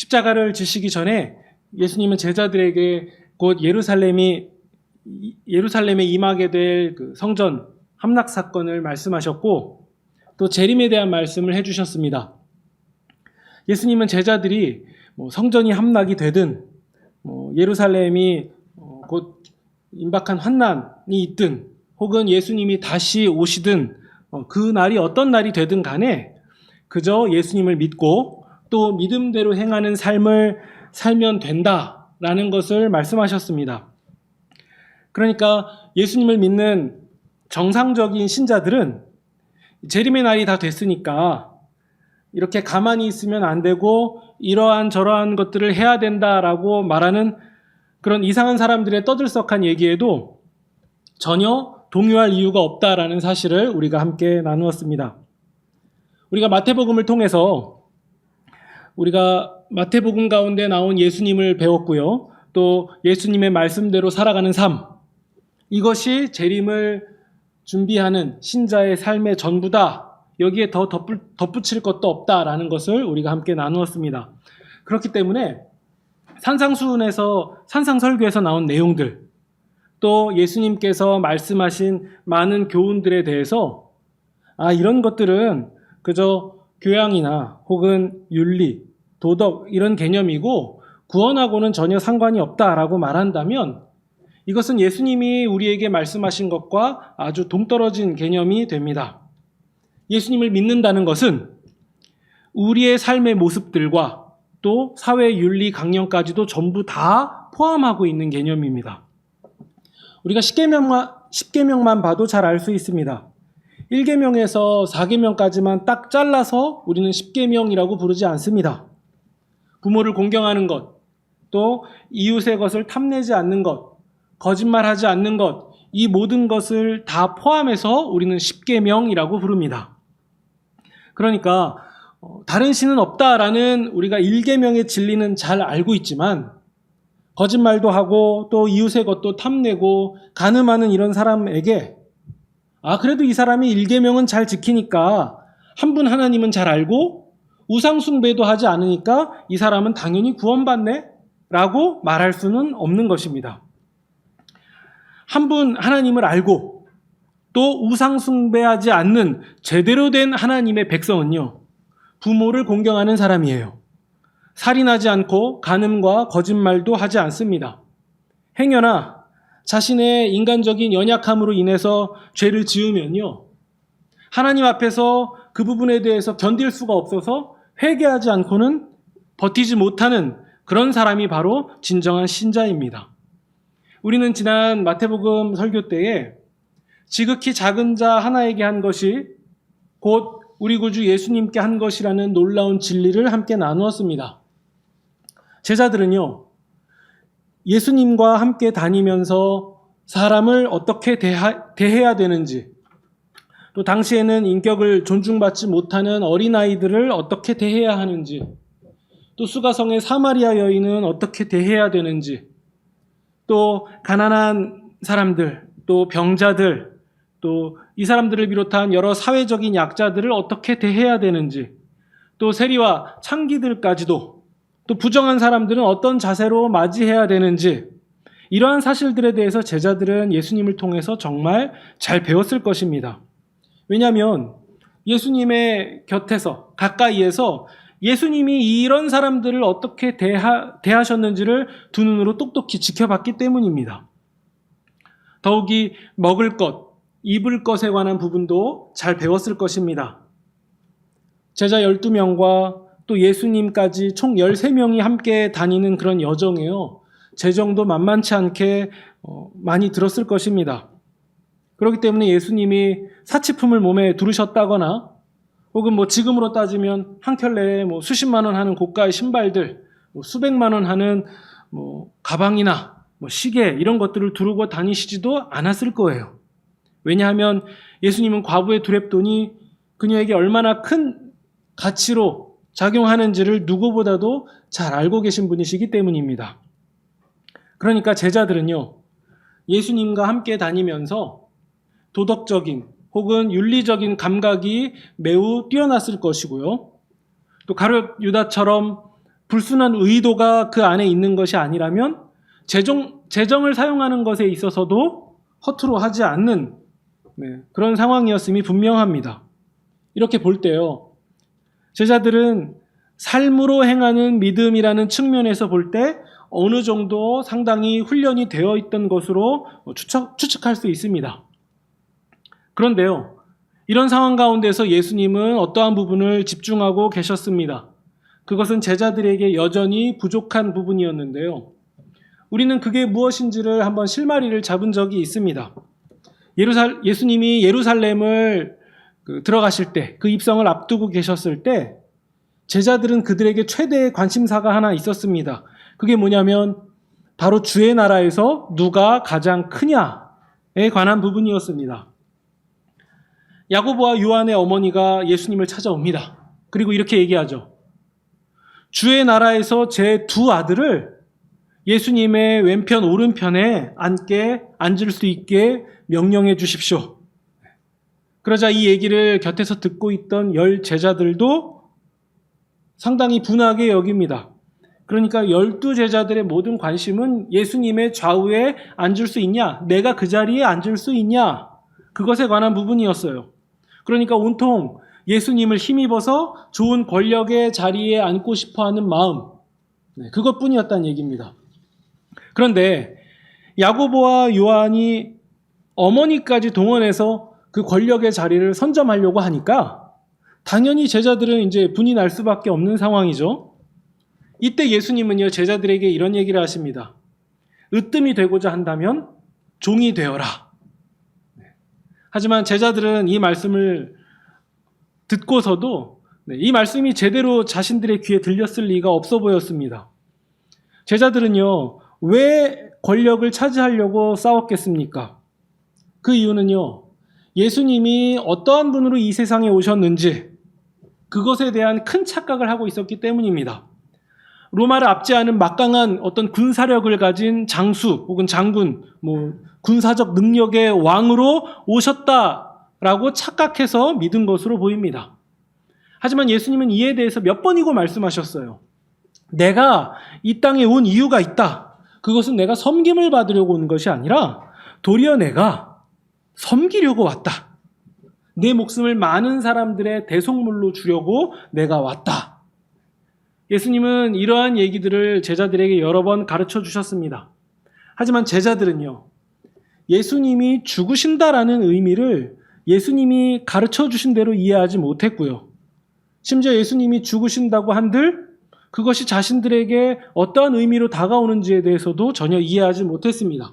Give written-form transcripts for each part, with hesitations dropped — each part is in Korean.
십자가를 지시기 전에 예수님은 제자들에게 곧 예루살렘에 임하게 될 그 성전 함락 사건을 말씀하셨고 또 재림에 대한 말씀을 해주셨습니다. 예수님은 제자들이 성전이 함락이 되든 예루살렘이 곧 임박한 환난이 있든 혹은 예수님이 다시 오시든 그 날이 어떤 날이 되든 간에 그저 예수님을 믿고 또 믿음대로 행하는 삶을 살면 된다라는 것을 말씀하셨습니다. 그러니까 예수님을 믿는 정상적인 신자들은 재림의 날이 다 됐으니까 이렇게 가만히 있으면 안 되고 이러한 저러한 것들을 해야 된다라고 말하는 그런 이상한 사람들의 떠들썩한 얘기에도 전혀 동요할 이유가 없다라는 사실을 우리가 함께 나누었습니다. 우리가 마태복음을 통해서 우리가 마태복음 가운데 나온 예수님을 배웠고요. 또 예수님의 말씀대로 살아가는 삶, 이것이 재림을 준비하는 신자의 삶의 전부다. 여기에 더 덧붙일 것도 없다라는 것을 우리가 함께 나누었습니다. 그렇기 때문에 산상수훈에서 산상설교에서 나온 내용들, 또 예수님께서 말씀하신 많은 교훈들에 대해서 이런 것들은 그저 교양이나 혹은 윤리, 도덕 이런 개념이고 구원하고는 전혀 상관이 없다라고 말한다면 이것은 예수님이 우리에게 말씀하신 것과 아주 동떨어진 개념이 됩니다. 예수님을 믿는다는 것은 우리의 삶의 모습들과 또 사회 윤리 강령까지도 전부 다 포함하고 있는 개념입니다. 우리가 10계명만 봐도 잘 알 수 있습니다. 1계명에서 4계명까지만 딱 잘라서 우리는 10계명이라고 부르지 않습니다. 부모를 공경하는 것, 또 이웃의 것을 탐내지 않는 것, 거짓말하지 않는 것, 이 모든 것을 다 포함해서 우리는 10계명이라고 부릅니다. 그러니까 다른 신은 없다라는 우리가 1계명의 진리는 잘 알고 있지만 거짓말도 하고 또 이웃의 것도 탐내고 간음하는 이런 사람에게 그래도 이 사람이 1계명은 잘 지키니까 한 분 하나님은 잘 알고 우상숭배도 하지 않으니까 이 사람은 당연히 구원받네 라고 말할 수는 없는 것입니다. 한 분 하나님을 알고 또 우상숭배하지 않는 제대로 된 하나님의 백성은요, 부모를 공경하는 사람이에요. 살인하지 않고 간음과 거짓말도 하지 않습니다. 행여나 자신의 인간적인 연약함으로 인해서 죄를 지으면요, 하나님 앞에서 그 부분에 대해서 견딜 수가 없어서 회개하지 않고는 버티지 못하는 그런 사람이 바로 진정한 신자입니다. 우리는 지난 마태복음 설교 때에 지극히 작은 자 하나에게 한 것이 곧 우리 구주 예수님께 한 것이라는 놀라운 진리를 함께 나누었습니다. 제자들은요, 예수님과 함께 다니면서 사람을 어떻게 대해야 되는지, 또 당시에는 인격을 존중받지 못하는 어린아이들을 어떻게 대해야 하는지, 또 수가성의 사마리아 여인은 어떻게 대해야 되는지, 또 가난한 사람들, 또 병자들, 또 이 사람들을 비롯한 여러 사회적인 약자들을 어떻게 대해야 되는지, 또 세리와 창기들까지도, 또 부정한 사람들은 어떤 자세로 맞이해야 되는지, 이러한 사실들에 대해서 제자들은 예수님을 통해서 정말 잘 배웠을 것입니다. 왜냐하면 예수님의 곁에서 가까이에서 예수님이 이런 사람들을 어떻게 대하셨는지를 두 눈으로 똑똑히 지켜봤기 때문입니다. 더욱이 먹을 것, 입을 것에 관한 부분도 잘 배웠을 것입니다. 제자 12명과 또 예수님까지 총 13명이 함께 다니는 그런 여정에요, 재정도 만만치 않게 많이 들었을 것입니다. 그렇기 때문에 예수님이 사치품을 몸에 두르셨다거나 혹은 지금으로 따지면 한 켤레에 수십만 원 하는 고가의 신발들, 수백만 원 하는 가방이나 시계 이런 것들을 두르고 다니시지도 않았을 거예요. 왜냐하면 예수님은 과부의 두렙돈이 그녀에게 얼마나 큰 가치로 작용하는지를 누구보다도 잘 알고 계신 분이시기 때문입니다. 그러니까 제자들은요, 예수님과 함께 다니면서 도덕적인 혹은 윤리적인 감각이 매우 뛰어났을 것이고요. 또 가룟 유다처럼 불순한 의도가 그 안에 있는 것이 아니라면 재정을 사용하는 것에 있어서도 허투루 하지 않는 그런 상황이었음이 분명합니다. 이렇게 볼 때요, 제자들은 삶으로 행하는 믿음이라는 측면에서 볼 때 어느 정도 상당히 훈련이 되어 있던 것으로 추측할 수 있습니다. 그런데요, 이런 상황 가운데서 예수님은 어떠한 부분을 집중하고 계셨습니다. 그것은 제자들에게 여전히 부족한 부분이었는데요. 우리는 그게 무엇인지를 한번 실마리를 잡은 적이 있습니다. 예수님이 예루살렘을 들어가실 때, 그 입성을 앞두고 계셨을 때 제자들은 그들에게 최대의 관심사가 하나 있었습니다. 그게 뭐냐면 바로 주의 나라에서 누가 가장 크냐에 관한 부분이었습니다. 야고보와 요한의 어머니가 예수님을 찾아옵니다. 그리고 이렇게 얘기하죠. 주의 나라에서 제 두 아들을 예수님의 왼편 오른편에 앉을 수 있게 명령해 주십시오. 그러자 이 얘기를 곁에서 듣고 있던 10 제자들도 상당히 분하게 여깁니다. 그러니까 12 제자들의 모든 관심은 예수님의 좌우에 앉을 수 있냐, 내가 그 자리에 앉을 수 있냐, 그것에 관한 부분이었어요. 그러니까 온통 예수님을 힘입어서 좋은 권력의 자리에 앉고 싶어하는 마음, 그것뿐이었다는 얘기입니다. 그런데 야고보와 요한이 어머니까지 동원해서 그 권력의 자리를 선점하려고 하니까 당연히 제자들은 이제 분이 날 수밖에 없는 상황이죠. 이때 예수님은요, 제자들에게 이런 얘기를 하십니다. 으뜸이 되고자 한다면 종이 되어라. 하지만 제자들은 이 말씀을 듣고서도 이 말씀이 제대로 자신들의 귀에 들렸을 리가 없어 보였습니다. 제자들은요, 왜 권력을 차지하려고 싸웠겠습니까? 그 이유는요, 예수님이 어떠한 분으로 이 세상에 오셨는지 그것에 대한 큰 착각을 하고 있었기 때문입니다. 로마를 압제하는 막강한 어떤 군사력을 가진 장수 혹은 장군, 군사적 능력의 왕으로 오셨다라고 착각해서 믿은 것으로 보입니다. 하지만 예수님은 이에 대해서 몇 번이고 말씀하셨어요. 내가 이 땅에 온 이유가 있다. 그것은 내가 섬김을 받으려고 온 것이 아니라 도리어 내가 섬기려고 왔다. 내 목숨을 많은 사람들의 대속물로 주려고 내가 왔다. 예수님은 이러한 얘기들을 제자들에게 여러 번 가르쳐 주셨습니다. 하지만 제자들은요, 예수님이 죽으신다라는 의미를 예수님이 가르쳐 주신 대로 이해하지 못했고요. 심지어 예수님이 죽으신다고 한들 그것이 자신들에게 어떠한 의미로 다가오는지에 대해서도 전혀 이해하지 못했습니다.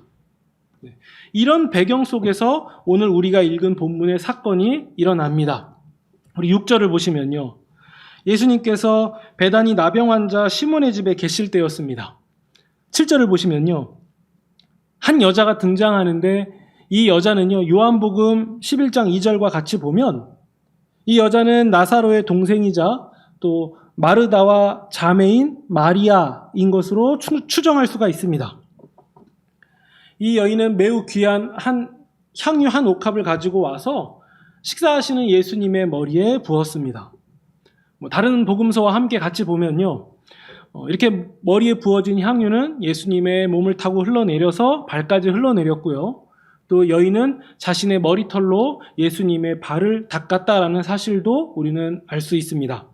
이런 배경 속에서 오늘 우리가 읽은 본문의 사건이 일어납니다. 우리 6절을 보시면요, 예수님께서 베다니 나병 환자 시몬의 집에 계실 때였습니다. 7절을 보시면요, 한 여자가 등장하는데 이 여자는요, 요한복음 11장 2절과 같이 보면 이 여자는 나사로의 동생이자 또 마르다와 자매인 마리아인 것으로 추정할 수가 있습니다. 이 여인은 매우 귀한 향유 한 옥합을 가지고 와서 식사하시는 예수님의 머리에 부었습니다. 다른 복음서와 함께 같이 보면요, 이렇게 머리에 부어진 향유는 예수님의 몸을 타고 흘러내려서 발까지 흘러내렸고요. 또 여인은 자신의 머리털로 예수님의 발을 닦았다라는 사실도 우리는 알 수 있습니다.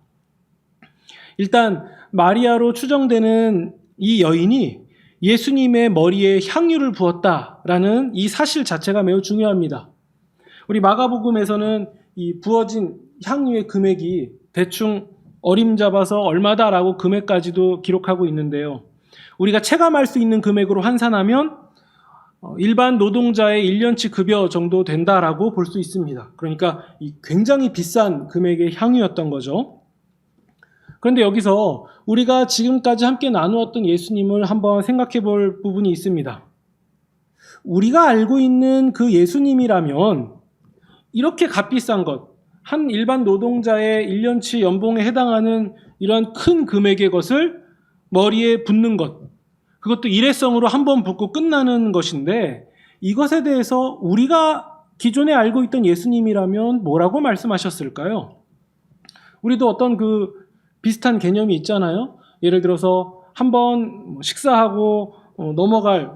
일단 마리아로 추정되는 이 여인이 예수님의 머리에 향유를 부었다라는 이 사실 자체가 매우 중요합니다. 우리 마가복음에서는 이 부어진 향유의 금액이 대충 어림잡아서 얼마다라고 금액까지도 기록하고 있는데요. 우리가 체감할 수 있는 금액으로 환산하면 일반 노동자의 1년치 급여 정도 된다라고 볼 수 있습니다. 그러니까 굉장히 비싼 금액의 향유였던 거죠. 그런데 여기서 우리가 지금까지 함께 나누었던 예수님을 한번 생각해 볼 부분이 있습니다. 우리가 알고 있는 그 예수님이라면 이렇게 값비싼 것, 한 일반 노동자의 1년치 연봉에 해당하는 이런 큰 금액의 것을 머리에 붓는 것, 그것도 일회성으로 한 번 붓고 끝나는 것인데, 이것에 대해서 우리가 기존에 알고 있던 예수님이라면 뭐라고 말씀하셨을까요? 우리도 어떤 비슷한 개념이 있잖아요. 예를 들어서 한번 식사하고 넘어갈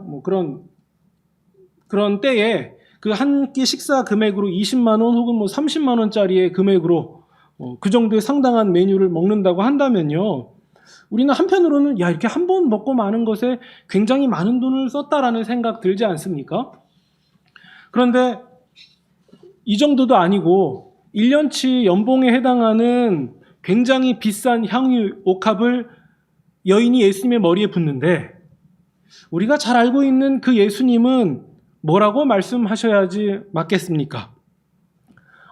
그런 때에 그 한 끼 식사 금액으로 20만 원 혹은 30만 원짜리의 금액으로 그 정도의 상당한 메뉴를 먹는다고 한다면요. 우리는 한편으로는 야, 이렇게 한 번 먹고 마는 것에 굉장히 많은 돈을 썼다라는 생각 들지 않습니까? 그런데 이 정도도 아니고 1년치 연봉에 해당하는 굉장히 비싼 향유 옥합을 여인이 예수님의 머리에 붓는데 우리가 잘 알고 있는 그 예수님은 뭐라고 말씀하셔야지 맞겠습니까?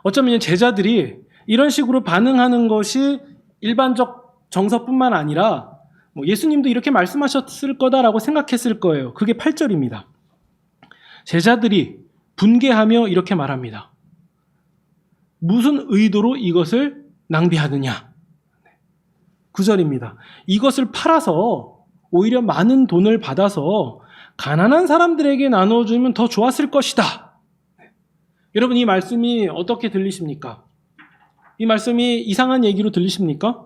어쩌면 제자들이 이런 식으로 반응하는 것이 일반적 정서뿐만 아니라 예수님도 이렇게 말씀하셨을 거다라고 생각했을 거예요. 그게 8절입니다. 제자들이 분개하며 이렇게 말합니다. 무슨 의도로 이것을 낭비하느냐? 9절입니다. 이것을 팔아서 오히려 많은 돈을 받아서 가난한 사람들에게 나눠주면 더 좋았을 것이다. 여러분, 이 말씀이 어떻게 들리십니까? 이 말씀이 이상한 얘기로 들리십니까?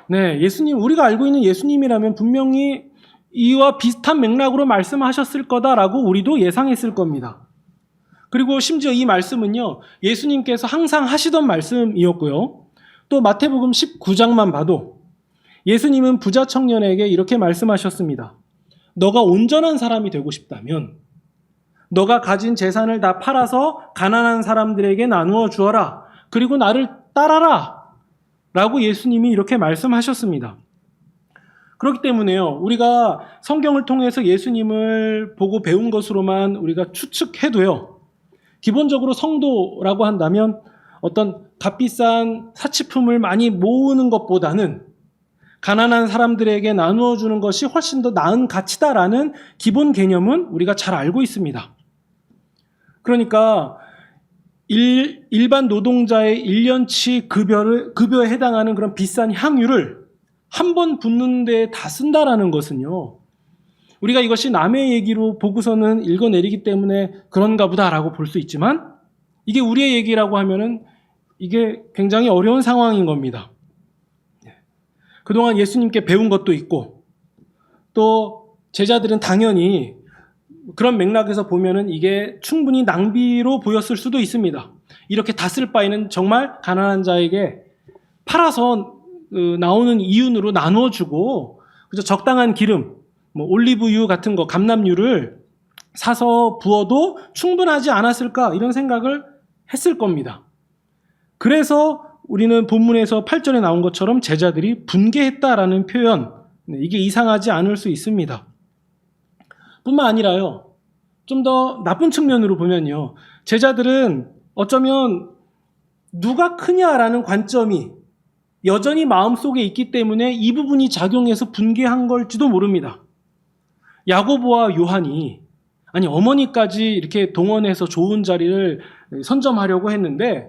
네, 예수님, 우리가 알고 있는 예수님이라면 분명히 이와 비슷한 맥락으로 말씀하셨을 거다라고 우리도 예상했을 겁니다. 그리고 심지어 이 말씀은요, 예수님께서 항상 하시던 말씀이었고요. 또 마태복음 19장만 봐도 예수님은 부자 청년에게 이렇게 말씀하셨습니다. 너가 온전한 사람이 되고 싶다면 너가 가진 재산을 다 팔아서 가난한 사람들에게 나누어 주어라. 그리고 나를 따라라. 라고 예수님이 이렇게 말씀하셨습니다. 그렇기 때문에요. 우리가 성경을 통해서 예수님을 보고 배운 것으로만 우리가 추측해도요. 기본적으로 성도라고 한다면 어떤 값비싼 사치품을 많이 모으는 것보다는 가난한 사람들에게 나누어 주는 것이 훨씬 더 나은 가치다라는 기본 개념은 우리가 잘 알고 있습니다. 그러니까 일반 노동자의 1년치 급여에 해당하는 그런 비싼 향유를 한 번 붓는 데 다 쓴다라는 것은요. 우리가 이것이 남의 얘기로 보고서는 읽어내리기 때문에 그런가 보다라고 볼 수 있지만 이게 우리의 얘기라고 하면은 이게 굉장히 어려운 상황인 겁니다. 그동안 예수님께 배운 것도 있고 또 제자들은 당연히 그런 맥락에서 보면은 이게 충분히 낭비로 보였을 수도 있습니다. 이렇게 다 쓸 바에는 정말 가난한 자에게 팔아서 나오는 이윤으로 나누어 주고 그저 적당한 기름, 올리브유 같은 거, 감람유를 사서 부어도 충분하지 않았을까 이런 생각을 했을 겁니다. 그래서 우리는 본문에서 8절에 나온 것처럼 제자들이 분개했다라는 표현, 이게 이상하지 않을 수 있습니다. 뿐만 아니라요. 좀 더 나쁜 측면으로 보면요. 제자들은 어쩌면 누가 크냐라는 관점이 여전히 마음속에 있기 때문에 이 부분이 작용해서 분개한 걸지도 모릅니다. 야고보와 요한이 어머니까지 이렇게 동원해서 좋은 자리를 선점하려고 했는데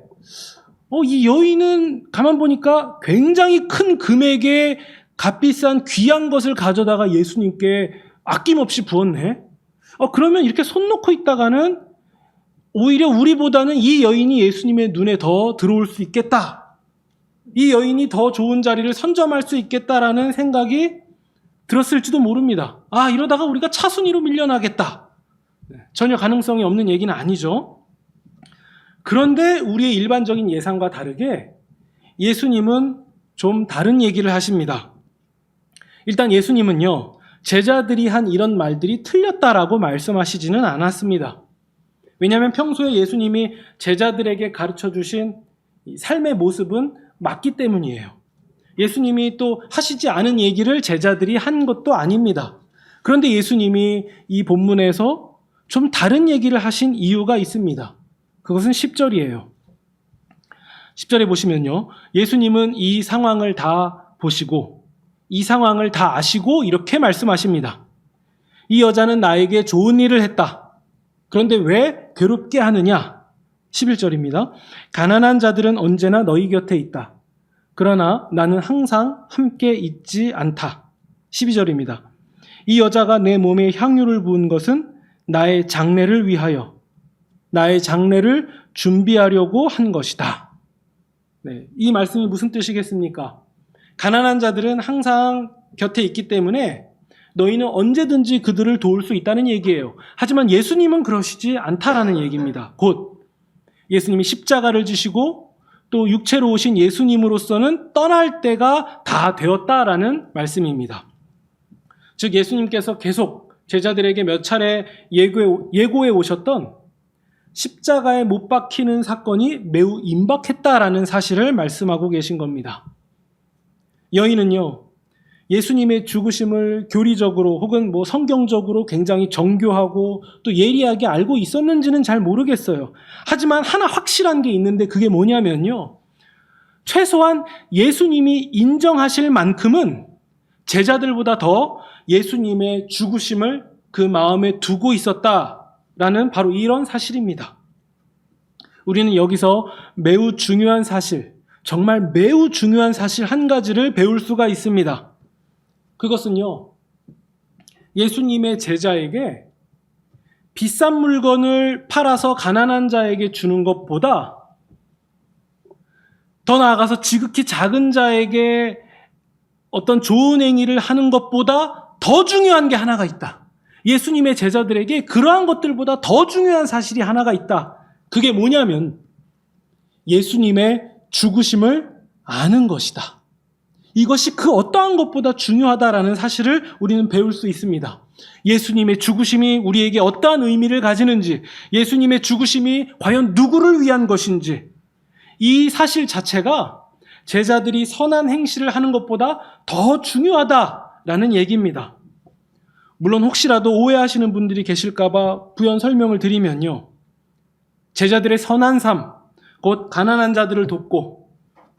이 여인은 가만 보니까 굉장히 큰 금액의 값비싼 귀한 것을 가져다가 예수님께 아낌없이 부었네. 그러면 이렇게 손 놓고 있다가는 오히려 우리보다는 이 여인이 예수님의 눈에 더 들어올 수 있겠다. 이 여인이 더 좋은 자리를 선점할 수 있겠다라는 생각이 들었을지도 모릅니다. 이러다가 우리가 차순위로 밀려나겠다. 전혀 가능성이 없는 얘기는 아니죠. 그런데 우리의 일반적인 예상과 다르게 예수님은 좀 다른 얘기를 하십니다. 일단 예수님은요, 제자들이 한 이런 말들이 틀렸다라고 말씀하시지는 않았습니다. 왜냐하면 평소에 예수님이 제자들에게 가르쳐 주신 삶의 모습은 맞기 때문이에요. 예수님이 또 하시지 않은 얘기를 제자들이 한 것도 아닙니다. 그런데 예수님이 이 본문에서 좀 다른 얘기를 하신 이유가 있습니다. 그것은 10절이에요. 10절에 보시면요. 예수님은 이 상황을 다 보시고 이 상황을 다 아시고 이렇게 말씀하십니다. 이 여자는 나에게 좋은 일을 했다. 그런데 왜 괴롭게 하느냐? 11절입니다. 가난한 자들은 언제나 너희 곁에 있다. 그러나 나는 항상 함께 있지 않다. 12절입니다. 이 여자가 내 몸에 향유를 부은 것은 나의 장례를 위하여 나의 장례를 준비하려고 한 것이다. 네, 이 말씀이 무슨 뜻이겠습니까? 가난한 자들은 항상 곁에 있기 때문에 너희는 언제든지 그들을 도울 수 있다는 얘기예요. 하지만 예수님은 그러시지 않다라는 얘기입니다. 곧 예수님이 십자가를 지시고 또 육체로 오신 예수님으로서는 떠날 때가 다 되었다라는 말씀입니다. 즉 예수님께서 계속 제자들에게 몇 차례 예고해 오셨던 십자가에 못 박히는 사건이 매우 임박했다라는 사실을 말씀하고 계신 겁니다. 여인은요, 예수님의 죽으심을 교리적으로 혹은 성경적으로 굉장히 정교하고 또 예리하게 알고 있었는지는 잘 모르겠어요. 하지만 하나 확실한 게 있는데 그게 뭐냐면요, 최소한 예수님이 인정하실 만큼은 제자들보다 더 예수님의 죽으심을 그 마음에 두고 있었다라는 바로 이런 사실입니다. 우리는 여기서 매우 중요한 사실, 정말 매우 중요한 사실 한 가지를 배울 수가 있습니다. 그것은요, 예수님의 제자에게 비싼 물건을 팔아서 가난한 자에게 주는 것보다 더 나아가서 지극히 작은 자에게 어떤 좋은 행위를 하는 것보다 더 중요한 게 하나가 있다. 예수님의 제자들에게 그러한 것들보다 더 중요한 사실이 하나가 있다. 그게 뭐냐면 예수님의 죽으심을 아는 것이다. 이것이 그 어떠한 것보다 중요하다라는 사실을 우리는 배울 수 있습니다. 예수님의 죽으심이 우리에게 어떠한 의미를 가지는지, 예수님의 죽으심이 과연 누구를 위한 것인지, 이 사실 자체가 제자들이 선한 행실을 하는 것보다 더 중요하다라는 얘기입니다. 물론 혹시라도 오해하시는 분들이 계실까봐 부연 설명을 드리면요, 제자들의 선한 삶, 곧 가난한 자들을 돕고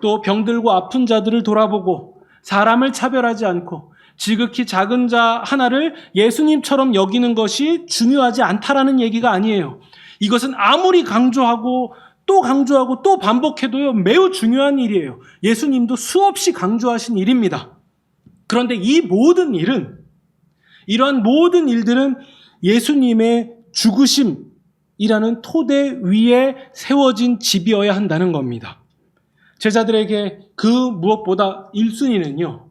또 병들고 아픈 자들을 돌아보고 사람을 차별하지 않고 지극히 작은 자 하나를 예수님처럼 여기는 것이 중요하지 않다라는 얘기가 아니에요. 이것은 아무리 강조하고 또 반복해도요, 매우 중요한 일이에요. 예수님도 수없이 강조하신 일입니다. 그런데 이 모든 일은, 이러한 모든 일들은 예수님의 죽으심이라는 토대 위에 세워진 집이어야 한다는 겁니다. 제자들에게 그 무엇보다 1순위는요,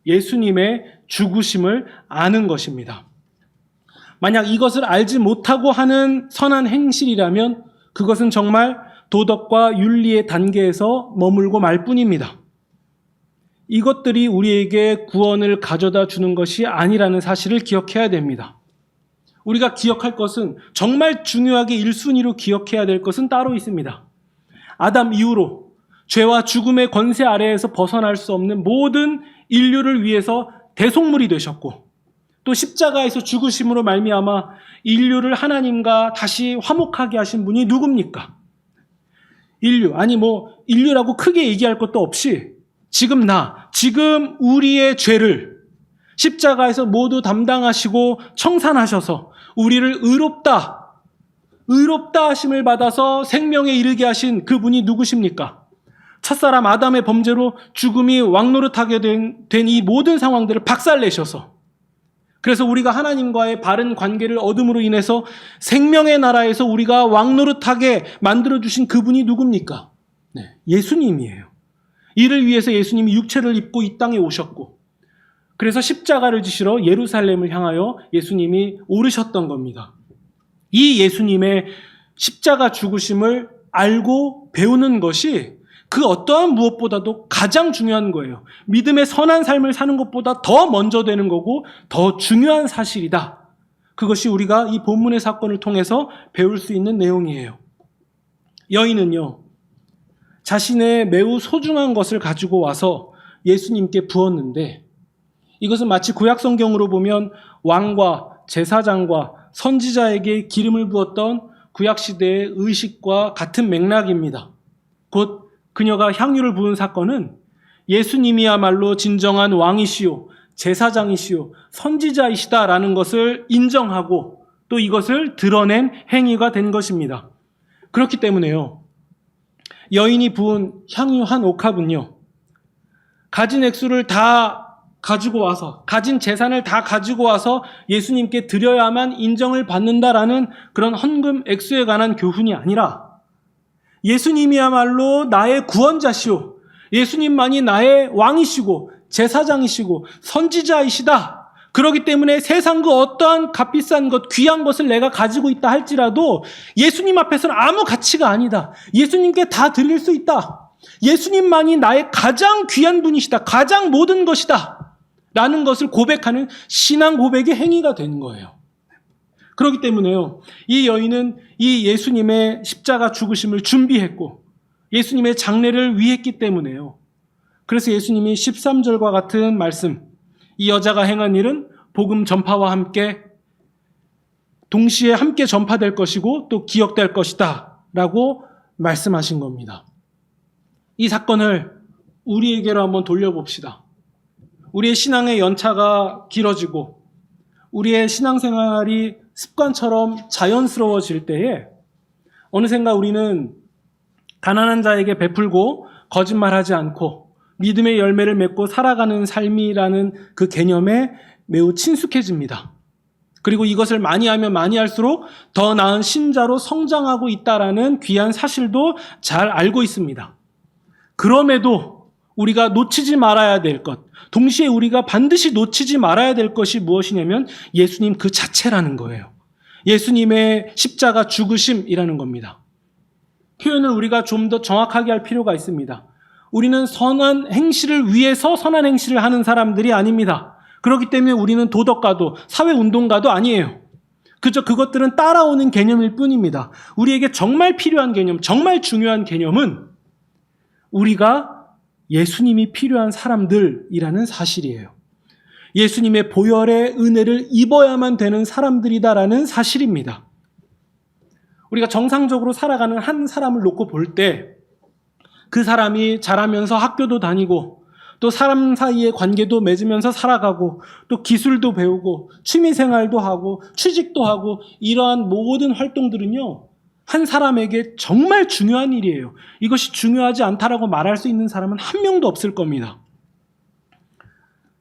예수님의 죽으심을 아는 것입니다. 만약 이것을 알지 못하고 하는 선한 행실이라면 그것은 정말 도덕과 윤리의 단계에서 머물고 말 뿐입니다. 이것들이 우리에게 구원을 가져다 주는 것이 아니라는 사실을 기억해야 됩니다. 우리가 기억할 것은, 정말 중요하게 1순위로 기억해야 될 것은 따로 있습니다. 아담 이후로 죄와 죽음의 권세 아래에서 벗어날 수 없는 모든 인류를 위해서 대속물이 되셨고, 또 십자가에서 죽으심으로 말미암아 인류를 하나님과 다시 화목하게 하신 분이 누굽니까? 인류라고 크게 얘기할 것도 없이 지금 우리의 죄를 십자가에서 모두 담당하시고 청산하셔서 우리를 의롭다 하심을 받아서 생명에 이르게 하신 그분이 누구십니까? 첫사람 아담의 범죄로 죽음이 왕노릇하게 된 이 모든 상황들을 박살내셔서, 그래서 우리가 하나님과의 바른 관계를 얻음으로 인해서 생명의 나라에서 우리가 왕노릇하게 만들어주신 그분이 누굽니까? 네, 예수님이에요. 이를 위해서 예수님이 육체를 입고 이 땅에 오셨고, 그래서 십자가를 지시러 예루살렘을 향하여 예수님이 오르셨던 겁니다. 이 예수님의 십자가 죽으심을 알고 배우는 것이 그 어떠한 무엇보다도 가장 중요한 거예요. 믿음의 선한 삶을 사는 것보다 더 먼저 되는 거고 더 중요한 사실이다. 그것이 우리가 이 본문의 사건을 통해서 배울 수 있는 내용이에요. 여인은요, 자신의 매우 소중한 것을 가지고 와서 예수님께 부었는데, 이것은 마치 구약성경으로 보면 왕과 제사장과 선지자에게 기름을 부었던 구약시대의 의식과 같은 맥락입니다. 곧 그녀가 향유를 부은 사건은 예수님이야말로 진정한 왕이시요, 제사장이시요, 선지자이시다라는 것을 인정하고 또 이것을 드러낸 행위가 된 것입니다. 그렇기 때문에요, 여인이 부은 향유 한 옥합은요, 가진 액수를 다 가지고 와서, 가진 재산을 다 가지고 와서 예수님께 드려야만 인정을 받는다라는 그런 헌금 액수에 관한 교훈이 아니라, 예수님이야말로 나의 구원자시오, 예수님만이 나의 왕이시고 제사장이시고 선지자이시다. 그렇기 때문에 세상 그 어떠한 값비싼 것, 귀한 것을 내가 가지고 있다 할지라도 예수님 앞에서는 아무 가치가 아니다. 예수님께 다 드릴 수 있다. 예수님만이 나의 가장 귀한 분이시다. 가장 모든 것이다. 라는 것을 고백하는 신앙 고백의 행위가 된 거예요. 그렇기 때문에요, 이 여인은 이 예수님의 십자가 죽으심을 준비했고 예수님의 장례를 위했기 때문에요. 그래서 예수님이 13절과 같은 말씀, 이 여자가 행한 일은 복음 전파와 함께 동시에 함께 전파될 것이고 또 기억될 것이다 라고 말씀하신 겁니다. 이 사건을 우리에게로 한번 돌려봅시다. 우리의 신앙의 연차가 길어지고 우리의 신앙생활이 습관처럼 자연스러워질 때에 어느샌가 우리는 가난한 자에게 베풀고 거짓말하지 않고 믿음의 열매를 맺고 살아가는 삶이라는 그 개념에 매우 친숙해집니다. 그리고 이것을 많이 하면 많이 할수록 더 나은 신자로 성장하고 있다라는 귀한 사실도 잘 알고 있습니다. 그럼에도 우리가 놓치지 말아야 될 것, 동시에 우리가 반드시 놓치지 말아야 될 것이 무엇이냐면 예수님 그 자체라는 거예요. 예수님의 십자가 죽으심이라는 겁니다. 표현을 우리가 좀 더 정확하게 할 필요가 있습니다. 우리는 선한 행실을 위해서 선한 행실을 하는 사람들이 아닙니다. 그렇기 때문에 우리는 도덕가도 사회운동가도 아니에요. 그저 그것들은 따라오는 개념일 뿐입니다. 우리에게 정말 필요한 개념, 정말 중요한 개념은 우리가 예수님이 필요한 사람들이라는 사실이에요. 예수님의 보혈의 은혜를 입어야만 되는 사람들이다라는 사실입니다. 우리가 정상적으로 살아가는 한 사람을 놓고 볼 때 그 사람이 자라면서 학교도 다니고 또 사람 사이의 관계도 맺으면서 살아가고 또 기술도 배우고 취미생활도 하고 취직도 하고 이러한 모든 활동들은요, 한 사람에게 정말 중요한 일이에요. 이것이 중요하지 않다라고 말할 수 있는 사람은 한 명도 없을 겁니다.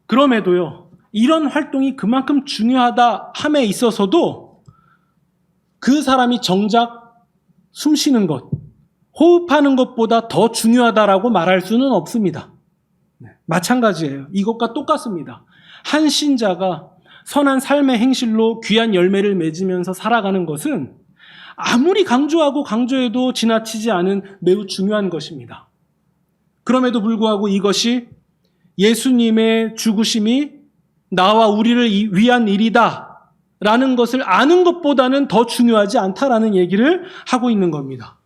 그럼에도요, 이런 활동이 그만큼 중요하다 함에 있어서도 그 사람이 정작 숨 쉬는 것, 호흡하는 것보다 더 중요하다라고 말할 수는 없습니다. 마찬가지예요. 이것과 똑같습니다. 한 신자가 선한 삶의 행실로 귀한 열매를 맺으면서 살아가는 것은 아무리 강조해도 지나치지 않은 매우 중요한 것입니다. 그럼에도 불구하고 이것이 예수님의 죽으심이 나와 우리를 위한 일이다 라는 것을 아는 것보다는 더 중요하지 않다라는 얘기를 하고 있는 겁니다.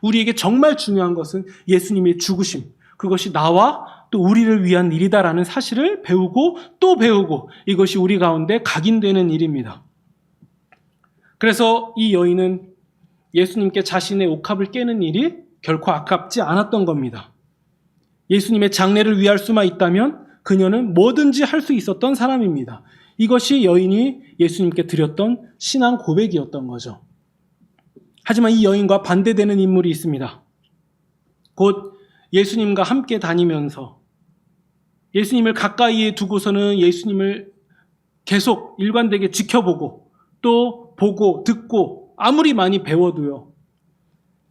우리에게 정말 중요한 것은 예수님의 죽으심, 그것이 나와 또 우리를 위한 일이다라는 사실을 배우고 또 배우고 이것이 우리 가운데 각인되는 일입니다. 그래서 이 여인은 예수님께 자신의 옥합을 깨는 일이 결코 아깝지 않았던 겁니다. 예수님의 장례를 위할 수만 있다면 그녀는 뭐든지 할 수 있었던 사람입니다. 이것이 여인이 예수님께 드렸던 신앙 고백이었던 거죠. 하지만 이 여인과 반대되는 인물이 있습니다. 곧 예수님과 함께 다니면서 예수님을 가까이에 두고서는 예수님을 계속 일관되게 지켜보고 또 보고 듣고 아무리 많이 배워도요,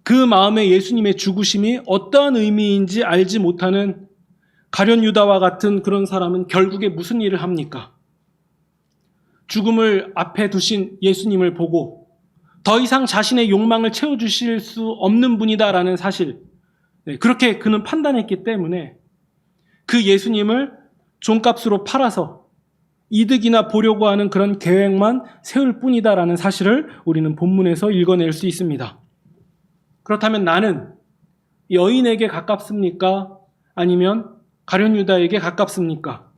그 마음에 예수님의 죽으심이 어떠한 의미인지 알지 못하는 가룟 유다와 같은 그런 사람은 결국에 무슨 일을 합니까? 죽음을 앞에 두신 예수님을 보고 더 이상 자신의 욕망을 채워주실 수 없는 분이다라는 사실, 그렇게 그는 판단했기 때문에 그 예수님을 돈값으로 팔아서 이득이나 보려고 하는 그런 계획만 세울 뿐이다라는 사실을 우리는 본문에서 읽어낼 수 있습니다. 그렇다면 나는 여인에게 가깝습니까? 아니면 가룟 유다에게 가깝습니까?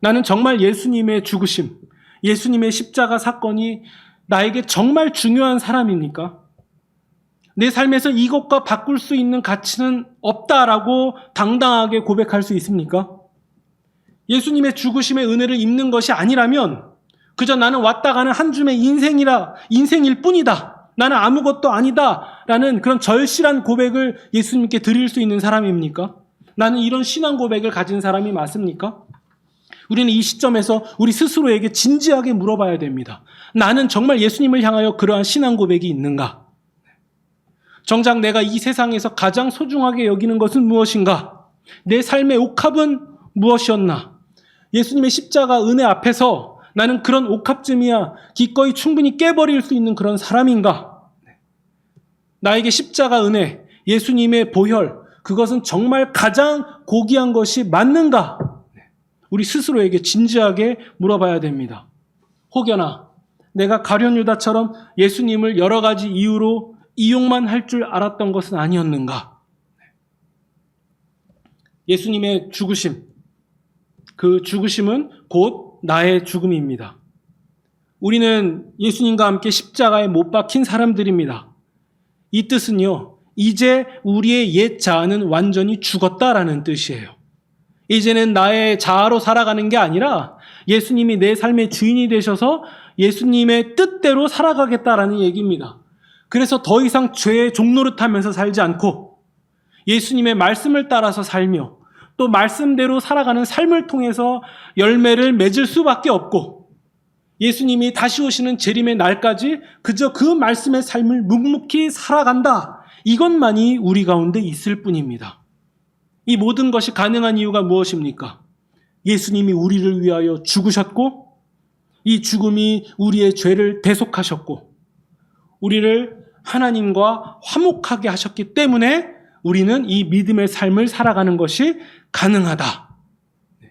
나는 정말 예수님의 죽으심, 예수님의 십자가 사건이 나에게 정말 중요한 사람입니까? 내 삶에서 이것과 바꿀 수 있는 가치는 없다라고 당당하게 고백할 수 있습니까? 예수님의 죽으심의 은혜를 입는 것이 아니라면 그저 나는 왔다 가는 한 줌의 인생일 뿐이다. 나는 아무것도 아니다라는 그런 절실한 고백을 예수님께 드릴 수 있는 사람입니까? 나는 이런 신앙 고백을 가진 사람이 맞습니까? 우리는 이 시점에서 우리 스스로에게 진지하게 물어봐야 됩니다. 나는 정말 예수님을 향하여 그러한 신앙 고백이 있는가? 정작 내가 이 세상에서 가장 소중하게 여기는 것은 무엇인가? 내 삶의 옥합은 무엇이었나? 예수님의 십자가 은혜 앞에서 나는 그런 옥합쯤이야 기꺼이 충분히 깨버릴 수 있는 그런 사람인가? 나에게 십자가 은혜, 예수님의 보혈, 그것은 정말 가장 고귀한 것이 맞는가? 우리 스스로에게 진지하게 물어봐야 됩니다. 혹여나 내가 가룟 유다처럼 예수님을 여러 가지 이유로 이용만 할 줄 알았던 것은 아니었는가? 예수님의 죽으심, 그 죽으심은 곧 나의 죽음입니다. 우리는 예수님과 함께 십자가에 못 박힌 사람들입니다. 이 뜻은요, 이제 우리의 옛 자아는 완전히 죽었다라는 뜻이에요. 이제는 나의 자아로 살아가는 게 아니라 예수님이 내 삶의 주인이 되셔서 예수님의 뜻대로 살아가겠다라는 얘기입니다. 그래서 더 이상 죄의 종노릇하면서 살지 않고 예수님의 말씀을 따라서 살며 또 말씀대로 살아가는 삶을 통해서 열매를 맺을 수밖에 없고 예수님이 다시 오시는 재림의 날까지 그저 그 말씀의 삶을 묵묵히 살아간다. 이것만이 우리 가운데 있을 뿐입니다. 이 모든 것이 가능한 이유가 무엇입니까? 예수님이 우리를 위하여 죽으셨고 이 죽음이 우리의 죄를 대속하셨고 우리를 하나님과 화목하게 하셨기 때문에 우리는 이 믿음의 삶을 살아가는 것이 가능하다.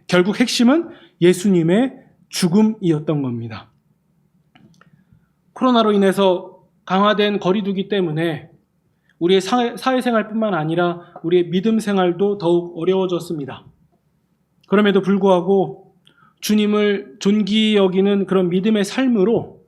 결국 핵심은 예수님의 죽음이었던 겁니다. 코로나로 인해서 강화된 거리두기 때문에 우리의 사회생활뿐만 아니라 우리의 믿음 생활도 더욱 어려워졌습니다. 그럼에도 불구하고 주님을 존귀히 여기는 그런 믿음의 삶으로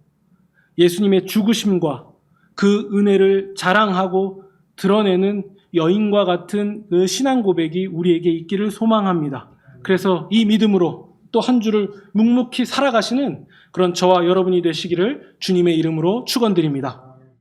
예수님의 죽으심과 그 은혜를 자랑하고 드러내는 여인과 같은 그 신앙 고백이 우리에게 있기를 소망합니다. 그래서 이 믿음으로 또 한 주를 묵묵히 살아가시는 그런 저와 여러분이 되시기를 주님의 이름으로 축원드립니다.